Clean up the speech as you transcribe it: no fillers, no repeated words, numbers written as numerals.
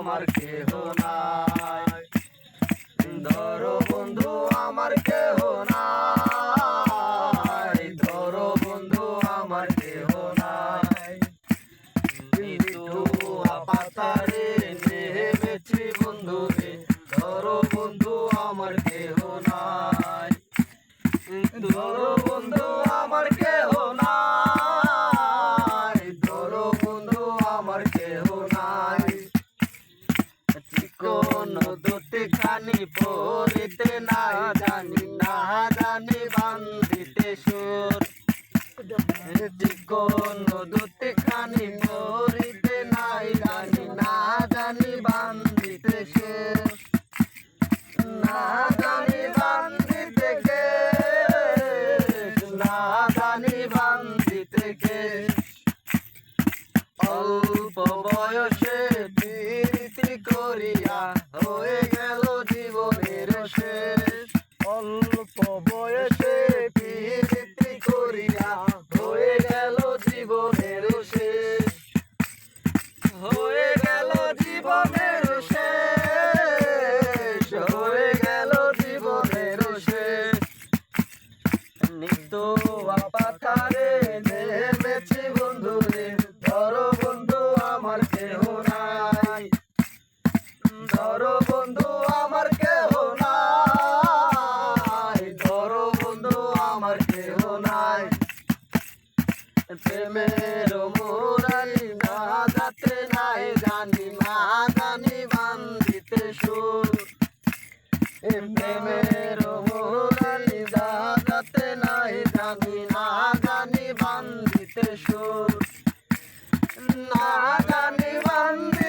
আমার কেহ নাই। ধরো বন্ধু আমার কেহ নাই, ধরো বন্ধু আমার কেহ নাই। কিন্তু পাতারে নেমেছি বন্ধু রে, ধরো বন্ধু আমার কেহ নাই। ধরো বন্ধু আমার কেহ নাই, ধরো বন্ধু আমার কেহ নাই। কোন দুটি খানি পড়িতে না জানি, না জানি বান্ধিতে সুর। কোন দুটি খানি পড়িতে নাই জানি, না জানি বান্ধিতে সুর। না জানি বান্ধিতে কে, না জানি বান্ধিতে কে। অল্প বয়সে প্রীতি করিয়া হয়ে গেল জীবনের শেষ। অল্প বয়সে প্রীতি করিয়া হয়ে গেল জীবনের শেষ, হয়ে গেল জীবনের শেষ, হয়ে গেল জীবনের শেষ। নিত্য পাতারে নেমেছি বন্ধু রে, ধরো বন্ধু আমার কেহ নাই। ধরো বন্ধু আমার কেহ নাই, ধরো বন্ধু আমার কেহ নাই। প্রেমের মুরারি বাজাতে নাই জানি, না জানি বান্ধিতে সুর। প্রেমের মুরারি বাজাতে নাই জানি, না জানি বান্ধিতে সুর। না জানি বান্ধিতে